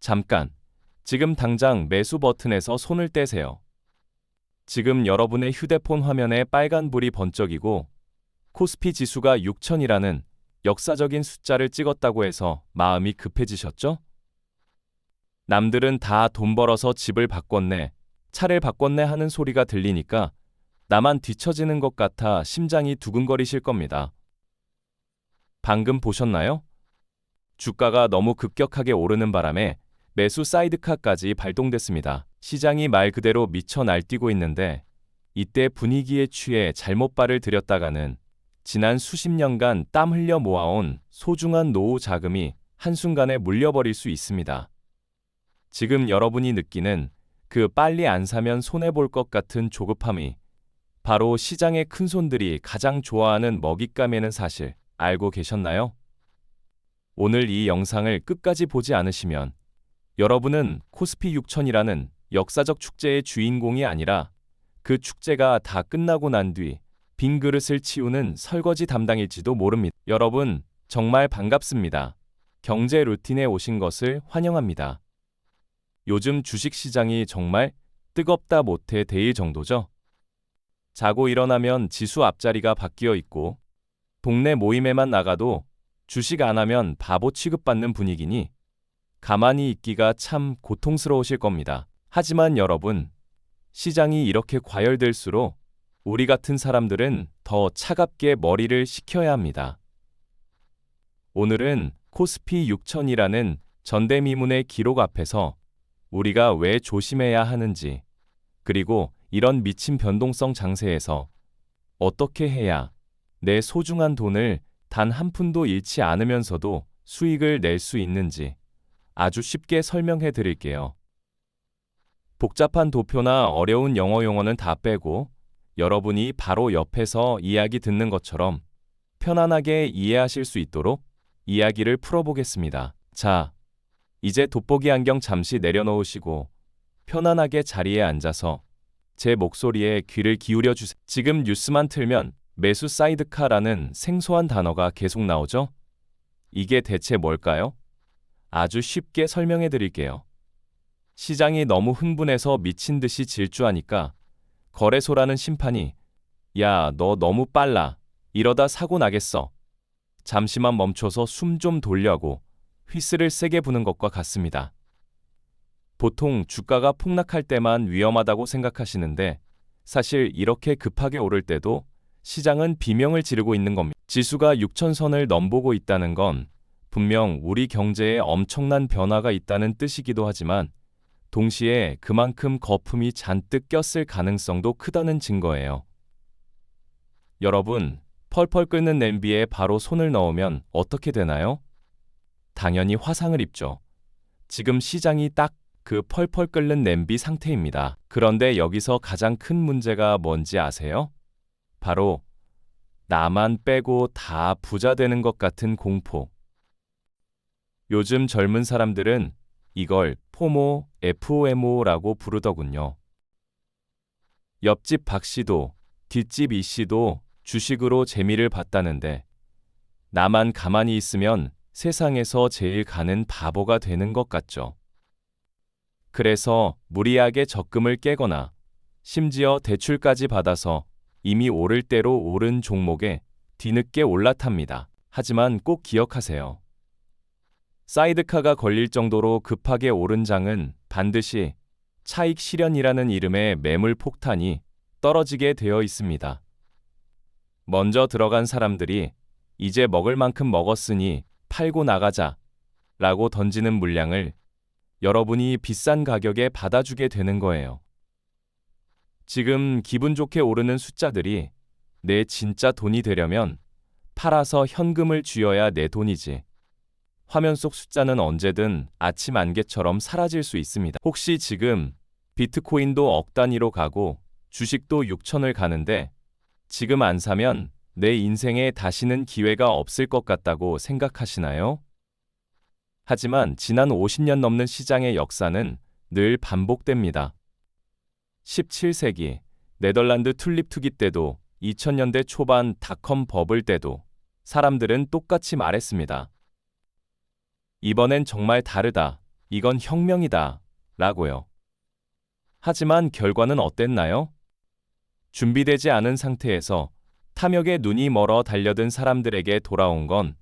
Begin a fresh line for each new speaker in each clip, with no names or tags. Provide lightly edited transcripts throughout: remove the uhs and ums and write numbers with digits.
잠깐, 지금 당장 매수 버튼에서 손을 떼세요. 지금 여러분의 휴대폰 화면에 빨간불이 번쩍이고 코스피 지수가 6000이라는 역사적인 숫자를 찍었다고 해서 마음이 급해지셨죠? 남들은 다 돈 벌어서 집을 바꿨네, 차를 바꿨네 하는 소리가 들리니까 나만 뒤처지는 것 같아 심장이 두근거리실 겁니다. 방금 보셨나요? 주가가 너무 급격하게 오르는 바람에 매수 사이드카까지 발동됐습니다. 시장이 말 그대로 미쳐 날뛰고 있는데 이때 분위기에 취해 잘못 발을 들였다가는 지난 수십 년간 땀 흘려 모아온 소중한 노후 자금이 한순간에 물려버릴 수 있습니다. 지금 여러분이 느끼는 그 빨리 안 사면 손해볼 것 같은 조급함이 바로 시장의 큰손들이 가장 좋아하는 먹잇감이라는 사실 알고 계셨나요? 오늘 이 영상을 끝까지 보지 않으시면 여러분은 코스피 6000이라는 역사적 축제의 주인공이 아니라 그 축제가 다 끝나고 난 뒤 빈 그릇을 치우는 설거지 담당일지도 모릅니다. 여러분, 정말 반갑습니다. 경제 루틴에 오신 것을 환영합니다. 요즘 주식시장이 정말 뜨겁다 못해 데일 정도죠? 자고 일어나면 지수 앞자리가 바뀌어 있고 동네 모임에만 나가도 주식 안 하면 바보 취급받는 분위기니 가만히 있기가 참 고통스러우실 겁니다. 하지만 여러분, 시장이 이렇게 과열될수록 우리 같은 사람들은 더 차갑게 머리를 식혀야 합니다. 오늘은 코스피 6000이라는 전대미문의 기록 앞에서 우리가 왜 조심해야 하는지, 그리고 이런 미친 변동성 장세에서 어떻게 해야 내 소중한 돈을 단 한 푼도 잃지 않으면서도 수익을 낼 수 있는지 아주 쉽게 설명해 드릴게요. 복잡한 도표나 어려운 영어 용어는 다 빼고 여러분이 바로 옆에서 이야기 듣는 것처럼 편안하게 이해하실 수 있도록 이야기를 풀어보겠습니다. 자, 이제 돋보기 안경 잠시 내려놓으시고 편안하게 자리에 앉아서 제 목소리에 귀를 기울여 주세요. 지금 뉴스만 틀면 매수 사이드카라는 생소한 단어가 계속 나오죠? 이게 대체 뭘까요? 아주 쉽게 설명해 드릴게요. 시장이 너무 흥분해서 미친 듯이 질주하니까 거래소라는 심판이 야, 너 너무 빨라. 이러다 사고 나겠어. 잠시만 멈춰서 숨 좀 돌려고 휘슬을 세게 부는 것과 같습니다. 보통 주가가 폭락할 때만 위험하다고 생각하시는데 사실 이렇게 급하게 오를 때도 시장은 비명을 지르고 있는 겁니다. 지수가 6000선을 넘보고 있다는 건 분명 우리 경제에 엄청난 변화가 있다는 뜻이기도 하지만 동시에 그만큼 거품이 잔뜩 꼈을 가능성도 크다는 증거예요. 여러분, 펄펄 끓는 냄비에 바로 손을 넣으면 어떻게 되나요? 당연히 화상을 입죠. 지금 시장이 딱 그 펄펄 끓는 냄비 상태입니다. 그런데 여기서 가장 큰 문제가 뭔지 아세요? 바로 나만 빼고 다 부자 되는 것 같은 공포. 요즘 젊은 사람들은 이걸 포모, FOMO라고 부르더군요. 옆집 박 씨도 뒷집 이 씨도 주식으로 재미를 봤다는데 나만 가만히 있으면 세상에서 제일 가는 바보가 되는 것 같죠. 그래서 무리하게 적금을 깨거나 심지어 대출까지 받아서 이미 오를 대로 오른 종목에 뒤늦게 올라탑니다. 하지만 꼭 기억하세요. 사이드카가 걸릴 정도로 급하게 오른 장은 반드시 차익 실현이라는 이름의 매물 폭탄이 떨어지게 되어 있습니다. 먼저 들어간 사람들이 이제 먹을 만큼 먹었으니 팔고 나가자 라고 던지는 물량을 여러분이 비싼 가격에 받아주게 되는 거예요. 지금 기분 좋게 오르는 숫자들이 내 진짜 돈이 되려면 팔아서 현금을 쥐어야 내 돈이지. 화면 속 숫자는 언제든 아침 안개처럼 사라질 수 있습니다. 혹시 지금 비트코인도 억 단위로 가고 주식도 6000을 가는데 지금 안 사면 내 인생에 다시는 기회가 없을 것 같다고 생각하시나요? 하지만 지난 50년 넘는 시장의 역사는 늘 반복됩니다. 17세기 네덜란드 튤립 투기 때도 2000년대 초반 닷컴 버블 때도 사람들은 똑같이 말했습니다. 이번엔 정말 다르다. 이건 혁명이다. 라고요. 하지만 결과는 어땠나요? 준비되지 않은 상태에서 탐욕에 눈이 멀어 달려든 사람들에게 돌아온 건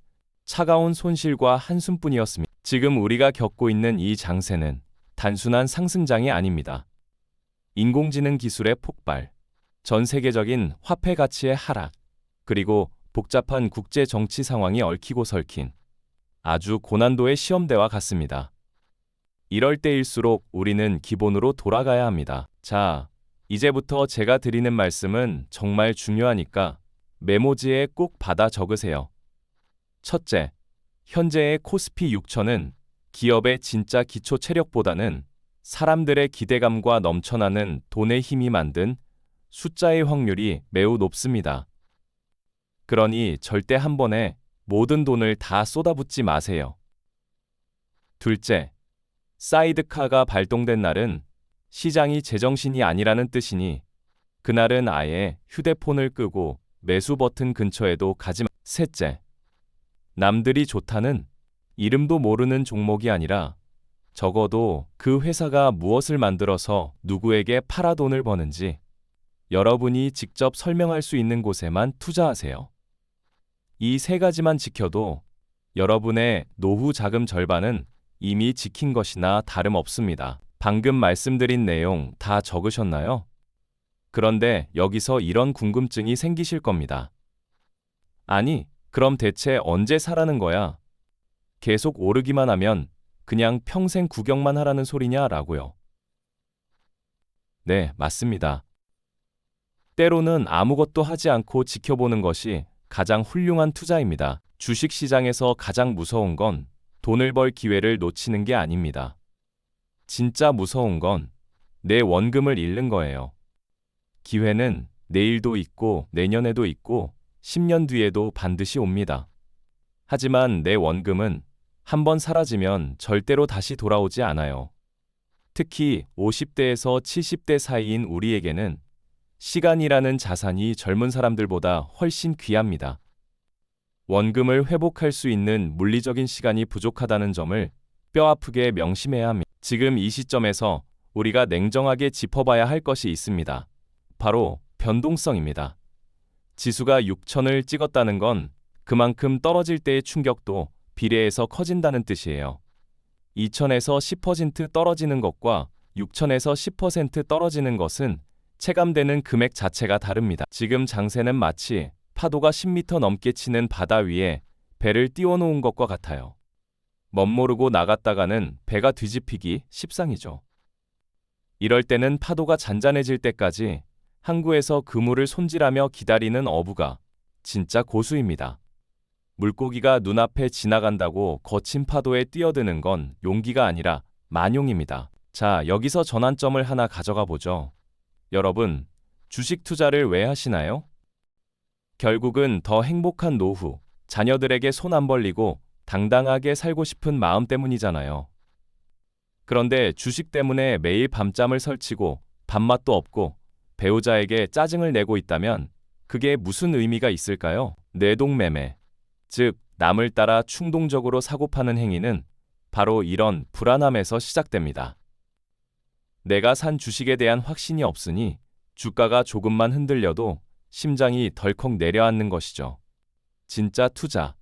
차가운 손실과 한숨뿐이었습니다. 지금 우리가 겪고 있는 이 장세는 단순한 상승장이 아닙니다. 인공지능 기술의 폭발, 전 세계적인 화폐 가치의 하락, 그리고 복잡한 국제 정치 상황이 얽히고 설킨 아주 고난도의 시험대와 같습니다. 이럴 때일수록 우리는 기본으로 돌아가야 합니다. 자, 이제부터 제가 드리는 말씀은 정말 중요하니까 메모지에 꼭 받아 적으세요. 첫째, 현재의 코스피 6000은 기업의 진짜 기초 체력보다는 사람들의 기대감과 넘쳐나는 돈의 힘이 만든 숫자의 확률이 매우 높습니다. 그러니 절대 한 번에 모든 돈을 다 쏟아붓지 마세요. 둘째, 사이드카가 발동된 날은 시장이 제정신이 아니라는 뜻이니 그날은 아예 휴대폰을 끄고 매수 버튼 근처에도 가지 마. 셋째, 남들이 좋다는 이름도 모르는 종목이 아니라 적어도 그 회사가 무엇을 만들어서 누구에게 팔아 돈을 버는지 여러분이 직접 설명할 수 있는 곳에만 투자하세요. 이 세 가지만 지켜도 여러분의 노후 자금 절반은 이미 지킨 것이나 다름없습니다. 방금 말씀드린 내용 다 적으셨나요? 그런데 여기서 이런 궁금증이 생기실 겁니다. 아니, 그럼 대체 언제 사라는 거야? 계속 오르기만 하면 그냥 평생 구경만 하라는 소리냐라고요. 네, 맞습니다. 때로는 아무것도 하지 않고 지켜보는 것이 가장 훌륭한 투자입니다. 주식 시장에서 가장 무서운 건 돈을 벌 기회를 놓치는 게 아닙니다. 진짜 무서운 건 내 원금을 잃는 거예요. 기회는 내일도 있고 내년에도 있고 10년 뒤에도 반드시 옵니다. 하지만 내 원금은 한번 사라지면 절대로 다시 돌아오지 않아요. 특히 50대에서 70대 사이인 우리에게는 시간이라는 자산이 젊은 사람들보다 훨씬 귀합니다. 원금을 회복할 수 있는 물리적인 시간이 부족하다는 점을 뼈아프게 명심해야 합니다. 지금 이 시점에서 우리가 냉정하게 짚어봐야 할 것이 있습니다. 바로 변동성입니다. 지수가 6000을 찍었다는 건 그만큼 떨어질 때의 충격도 비례해서 커진다는 뜻이에요. 2000에서 10% 떨어지는 것과 6000에서 10% 떨어지는 것은 체감되는 금액 자체가 다릅니다. 지금 장세는 마치 파도가 10m 넘게 치는 바다 위에 배를 띄워놓은 것과 같아요. 멋모르고 나갔다가는 배가 뒤집히기 십상이죠. 이럴 때는 파도가 잔잔해질 때까지 항구에서 그물을 손질하며 기다리는 어부가 진짜 고수입니다. 물고기가 눈앞에 지나간다고 거친 파도에 뛰어드는 건 용기가 아니라 만용입니다. 자, 여기서 전환점을 하나 가져가 보죠. 여러분, 주식 투자를 왜 하시나요? 결국은 더 행복한 노후, 자녀들에게 손 안 벌리고 당당하게 살고 싶은 마음 때문이잖아요. 그런데 주식 때문에 매일 밤잠을 설치고 밥맛도 없고 배우자에게 짜증을 내고 있다면 그게 무슨 의미가 있을까요? 내동매매, 즉 남을 따라 충동적으로 사고 파는 행위는 바로 이런 불안함에서 시작됩니다. 내가 산 주식에 대한 확신이 없으니 주가가 조금만 흔들려도 심장이 덜컥 내려앉는 것이죠. 진짜 투자.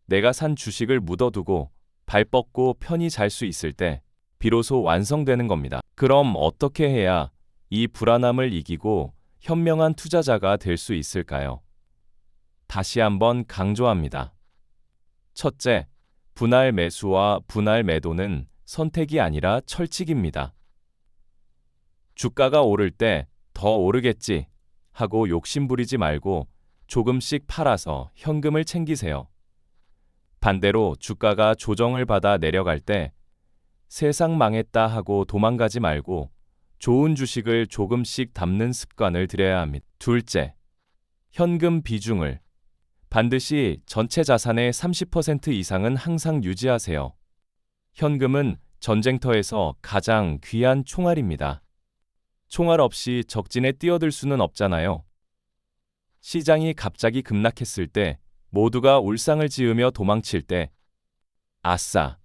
내가 산 주식을 묻어두고 발 뻗고 편히 잘 수 있을 때 비로소 완성되는 겁니다. 그럼 어떻게 해야 이 불안함을 이기고 현명한 투자자가 될 수 있을까요? 다시 한번 강조합니다. 첫째, 분할 매수와 분할 매도는 선택이 아니라 철칙입니다. 주가가 오를 때 더 오르겠지 하고 욕심부리지 말고 조금씩 팔아서 현금을 챙기세요. 반대로 주가가 조정을 받아 내려갈 때 세상 망했다 하고 도망가지 말고 좋은 주식을 조금씩 담는 습관을 들여야 합니다. 둘째, 현금 비중을 반드시 전체 자산의 30% 이상은 항상 유지하세요. 현금은 전쟁터에서 가장 귀한 총알입니다. 총알 없이 적진에 뛰어들 수는 없잖아요. 시장이 갑자기 급락했을 때 모두가 울상을 지으며 도망칠 때 아싸,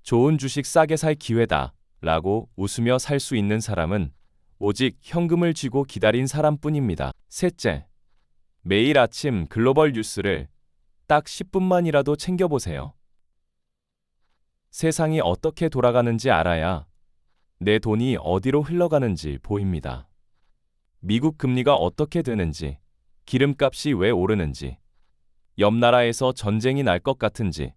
좋은 주식 싸게 살 기회다 라고 웃으며 살 수 있는 사람은 오직 현금을 쥐고 기다린 사람뿐입니다. 셋째, 매일 아침 글로벌 뉴스를 딱 10분만이라도 챙겨보세요. 세상이 어떻게 돌아가는지 알아야 내 돈이 어디로 흘러가는지 보입니다. 미국 금리가 어떻게 되는지, 기름값이 왜 오르는지, 옆 나라에서 전쟁이 날 것 같은지,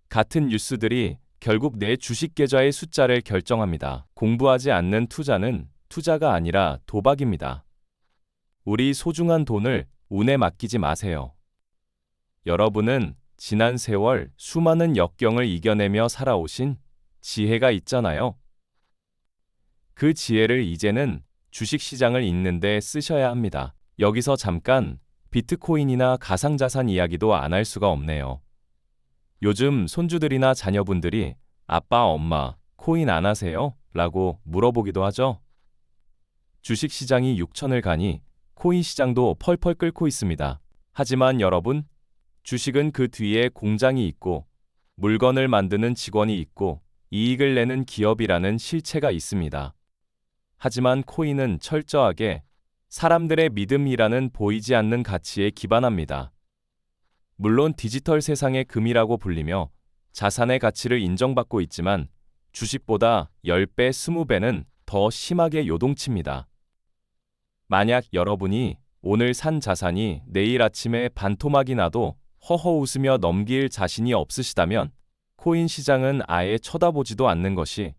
같은 뉴스들이 결국 내 주식 계좌의 숫자를 결정합니다. 공부하지 않는 투자는 투자가 아니라 도박입니다. 우리 소중한 돈을 운에 맡기지 마세요. 여러분은 지난 세월 수많은 역경을 이겨내며 살아오신 지혜가 있잖아요. 그 지혜를 이제는 주식시장을 읽는데 쓰셔야 합니다. 여기서 잠깐 비트코인이나 가상자산 이야기도 안 할 수가 없네요. 요즘 손주들이나 자녀분들이 아빠, 엄마, 코인 안 하세요? 라고 물어보기도 하죠. 주식시장이 6천을 가니 코인 시장도 펄펄 끓고 있습니다. 하지만 여러분, 주식은 그 뒤에 공장이 있고 물건을 만드는 직원이 있고 이익을 내는 기업이라는 실체가 있습니다. 하지만 코인은 철저하게 사람들의 믿음이라는 보이지 않는 가치에 기반합니다. 물론 디지털 세상의 금이라고 불리며 자산의 가치를 인정받고 있지만 주식보다 10배, 20배는 더 심하게 요동칩니다. 만약 여러분이 오늘 산 자산이 내일 아침에 반토막이 나도 허허 웃으며 넘길 자신이 없으시다면 코인 시장은 아예 쳐다보지도 않는 것이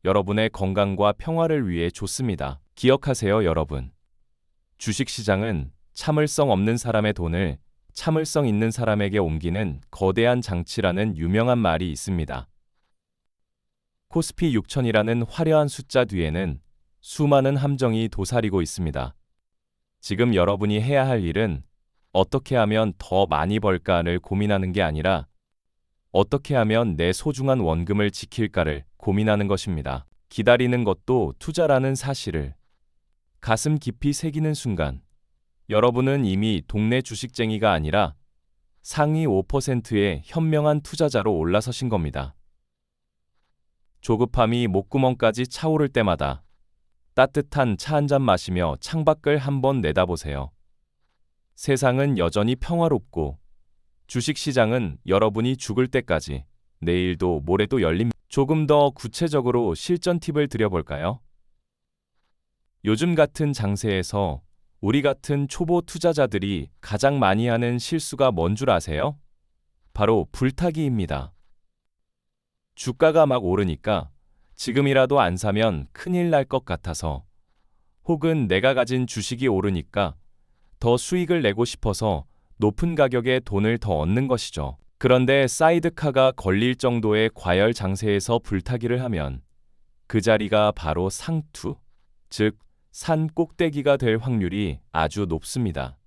여러분의 건강과 평화를 위해 좋습니다. 기억하세요, 여러분. 주식시장은 참을성 없는 사람의 돈을 참을성 있는 사람에게 옮기는 거대한 장치라는 유명한 말이 있습니다. 코스피 6000이라는 화려한 숫자 뒤에는 수많은 함정이 도사리고 있습니다. 지금 여러분이 해야 할 일은 어떻게 하면 더 많이 벌까를 고민하는 게 아니라 어떻게 하면 내 소중한 원금을 지킬까를 고민하는 것입니다. 기다리는 것도 투자라는 사실을 가슴 깊이 새기는 순간 여러분은 이미 동네 주식쟁이가 아니라 상위 5%의 현명한 투자자로 올라서신 겁니다. 조급함이 목구멍까지 차오를 때마다 따뜻한 차 한 잔 마시며 창밖을 한번 내다보세요. 세상은 여전히 평화롭고 주식시장은 여러분이 죽을 때까지 내일도 모레도 열립니다. 조금 더 구체적으로 실전 팁을 드려볼까요? 요즘 같은 장세에서 우리 같은 초보 투자자들이 가장 많이 하는 실수가 뭔 줄 아세요? 바로 불타기입니다. 주가가 막 오르니까 지금이라도 안 사면 큰일 날 것 같아서 혹은 내가 가진 주식이 오르니까 더 수익을 내고 싶어서 높은 가격에 돈을 더 얻는 것이죠. 그런데 사이드카가 걸릴 정도의 과열 장세에서 불타기를 하면 그 자리가 바로 상투, 즉 산 꼭대기가 될 확률이 아주 높습니다.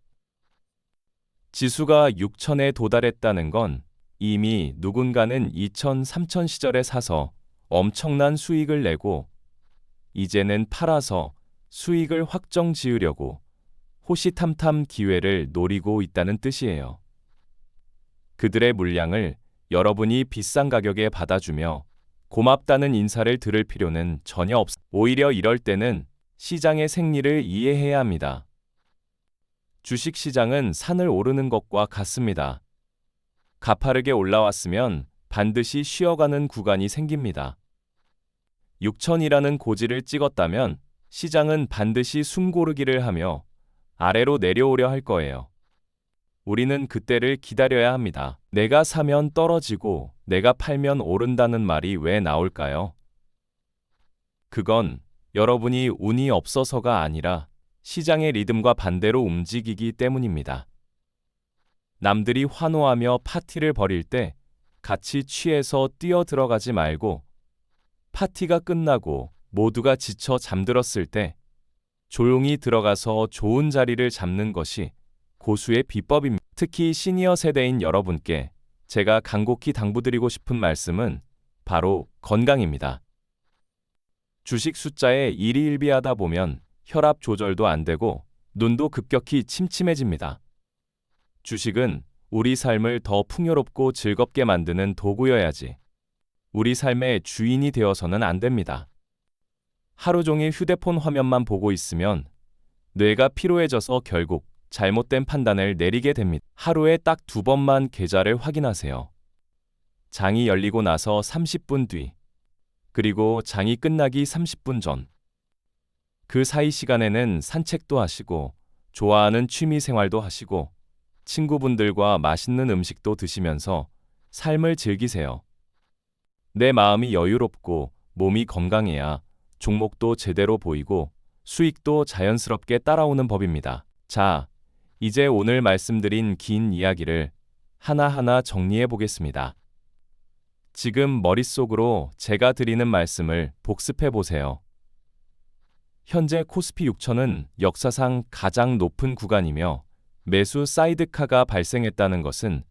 지수가 6천에 도달했다는 건 이미 누군가는 2000, 3000 시절에 사서 엄청난 수익을 내고 이제는 팔아서 수익을 확정 지으려고 호시탐탐 기회를 노리고 있다는 뜻이에요. 그들의 물량을 여러분이 비싼 가격에 받아주며 고맙다는 인사를 들을 필요는 전혀 없습니다. 오히려 이럴 때는 시장의 생리를 이해해야 합니다. 주식시장은 산을 오르는 것과 같습니다. 가파르게 올라왔으면 반드시 쉬어가는 구간이 생깁니다. 6천이라는 고지를 찍었다면 시장은 반드시 숨고르기를 하며 아래로 내려오려 할 거예요. 우리는 그때를 기다려야 합니다. 내가 사면 떨어지고 내가 팔면 오른다는 말이 왜 나올까요? 그건 여러분이 운이 없어서가 아니라 시장의 리듬과 반대로 움직이기 때문입니다. 남들이 환호하며 파티를 벌일 때 같이 취해서 뛰어 들어가지 말고 파티가 끝나고 모두가 지쳐 잠들었을 때 조용히 들어가서 좋은 자리를 잡는 것이 고수의 비법입니다. 특히 시니어 세대인 여러분께 제가 간곡히 당부드리고 싶은 말씀은 바로 건강입니다. 주식 숫자에 일희일비하다 보면 혈압 조절도 안 되고 눈도 급격히 침침해집니다. 주식은 우리 삶을 더 풍요롭고 즐겁게 만드는 도구여야지 우리 삶의 주인이 되어서는 안 됩니다. 하루 종일 휴대폰 화면만 보고 있으면 뇌가 피로해져서 결국 잘못된 판단을 내리게 됩니다. 하루에 딱 2번만 계좌를 확인하세요. 장이 열리고 나서 30분 뒤, 그리고 장이 끝나기 30분 전. 그 사이 시간에는 산책도 하시고, 좋아하는 취미 생활도 하시고, 친구분들과 맛있는 음식도 드시면서 삶을 즐기세요. 내 마음이 여유롭고 몸이 건강해야 종목도 제대로 보이고 수익도 자연스럽게 따라오는 법입니다. 자, 이제 오늘 말씀드린 긴 이야기를 하나하나 정리해 보겠습니다. 지금 머릿속으로 제가 드리는 말씀을 복습해 보세요. 현재 코스피 6천은 역사상 가장 높은 구간이며 매수 사이드카가 발생했다는 것은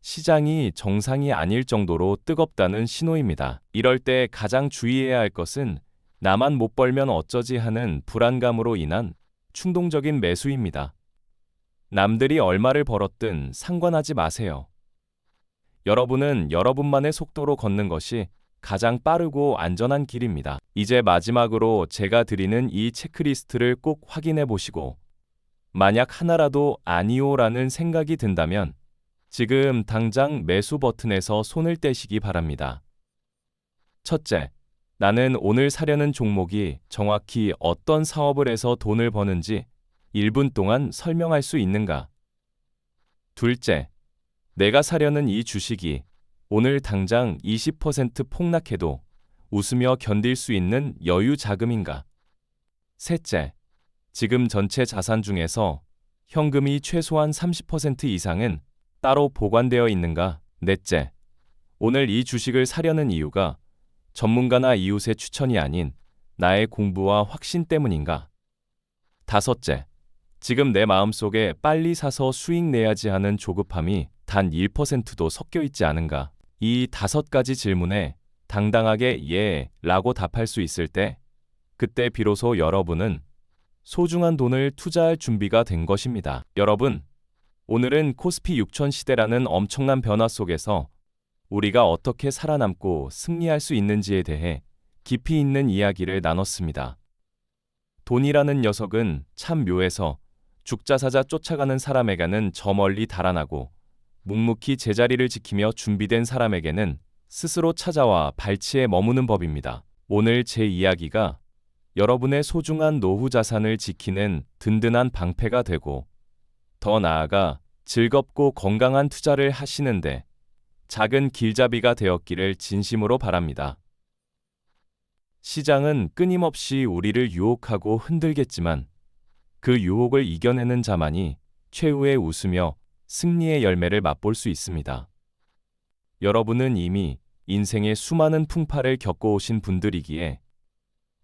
시장이 정상이 아닐 정도로 뜨겁다는 신호입니다. 이럴 때 가장 주의해야 할 것은 나만 못 벌면 어쩌지 하는 불안감으로 인한 충동적인 매수입니다. 남들이 얼마를 벌었든 상관하지 마세요. 여러분은 여러분만의 속도로 걷는 것이 가장 빠르고 안전한 길입니다. 이제 마지막으로 제가 드리는 이 체크리스트를 꼭 확인해 보시고 만약 하나라도 아니오라는 생각이 든다면 지금 당장 매수 버튼에서 손을 떼시기 바랍니다. 첫째, 나는 오늘 사려는 종목이 정확히 어떤 사업을 해서 돈을 버는지 1분 동안 설명할 수 있는가? 둘째, 내가 사려는 이 주식이 오늘 당장 20% 폭락해도 웃으며 견딜 수 있는 여유 자금인가? 셋째, 지금 전체 자산 중에서 현금이 최소한 30% 이상은 따로 보관되어 있는가? 넷째, 오늘 이 주식을 사려는 이유가 전문가나 이웃의 추천이 아닌 나의 공부와 확신 때문인가? 다섯째, 지금 내 마음속에 빨리 사서 수익 내야지 하는 조급함이 단 1%도 섞여 있지 않은가? 이 5가지 질문에 당당하게 예 라고 답할 수 있을 때 그때 비로소 여러분은 소중한 돈을 투자할 준비가 된 것입니다. 여러분, 오늘은 코스피 6천 시대라는 엄청난 변화 속에서 우리가 어떻게 살아남고 승리할 수 있는지에 대해 깊이 있는 이야기를 나눴습니다. 돈이라는 녀석은 참 묘해서 죽자사자 쫓아가는 사람에게는 저 멀리 달아나고 묵묵히 제자리를 지키며 준비된 사람에게는 스스로 찾아와 발치에 머무는 법입니다. 오늘 제 이야기가 여러분의 소중한 노후 자산을 지키는 든든한 방패가 되고 더 나아가 즐겁고 건강한 투자를 하시는데 작은 길잡이가 되었기를 진심으로 바랍니다. 시장은 끊임없이 우리를 유혹하고 흔들겠지만 그 유혹을 이겨내는 자만이 최후에 웃으며 승리의 열매를 맛볼 수 있습니다. 여러분은 이미 인생의 수많은 풍파를 겪어오신 분들이기에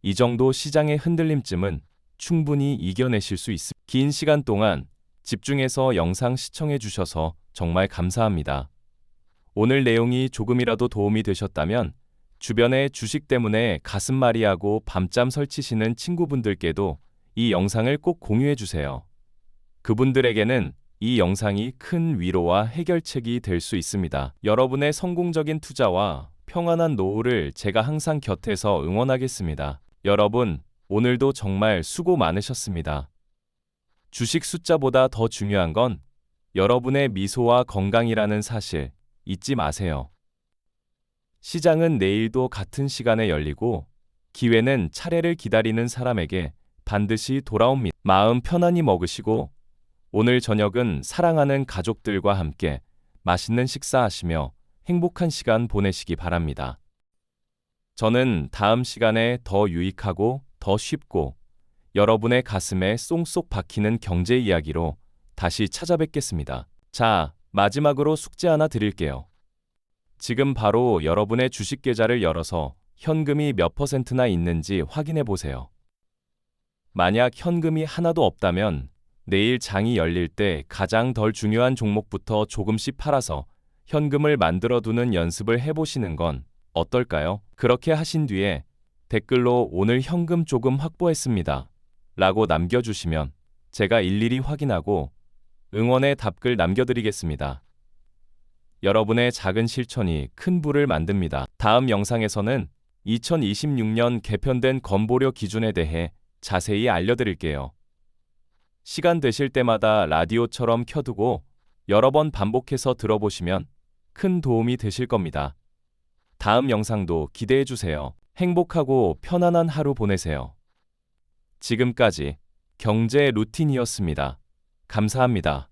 이 정도 시장의 흔들림쯤은 충분히 이겨내실 수 있습니다. 긴 시간 동안 집중해서 영상 시청해 주셔서 정말 감사합니다. 오늘 내용이 조금이라도 도움이 되셨다면 주변에 주식 때문에 가슴앓이하고 밤잠 설치시는 친구분들께도 이 영상을 꼭 공유해 주세요. 그분들에게는 이 영상이 큰 위로와 해결책이 될 수 있습니다. 여러분의 성공적인 투자와 평안한 노후를 제가 항상 곁에서 응원하겠습니다. 여러분, 오늘도 정말 수고 많으셨습니다. 주식 숫자보다 더 중요한 건 여러분의 미소와 건강이라는 사실 잊지 마세요. 시장은 내일도 같은 시간에 열리고 기회는 차례를 기다리는 사람에게 반드시 돌아옵니다. 마음 편안히 먹으시고 오늘 저녁은 사랑하는 가족들과 함께 맛있는 식사하시며 행복한 시간 보내시기 바랍니다. 저는 다음 시간에 더 유익하고 더 쉽고 여러분의 가슴에 쏙쏙 박히는 경제 이야기로 다시 찾아뵙겠습니다. 자, 마지막으로 숙제 하나 드릴게요. 지금 바로 여러분의 주식 계좌를 열어서 현금이 몇 %나 있는지 확인해 보세요. 만약 현금이 하나도 없다면 내일 장이 열릴 때 가장 덜 중요한 종목부터 조금씩 팔아서 현금을 만들어 두는 연습을 해보시는 건 어떨까요? 그렇게 하신 뒤에 댓글로 오늘 현금 조금 확보했습니다 라고 남겨주시면 제가 일일이 확인하고 응원의 답글 남겨드리겠습니다. 여러분의 작은 실천이 큰 불을 만듭니다. 다음 영상에서는 2026년 개편된 건보료 기준에 대해 자세히 알려드릴게요. 시간 되실 때마다 라디오처럼 켜두고 여러 번 반복해서 들어보시면 큰 도움이 되실 겁니다. 다음 영상도 기대해 주세요. 행복하고 편안한 하루 보내세요. 지금까지 경제 루틴이었습니다. 감사합니다.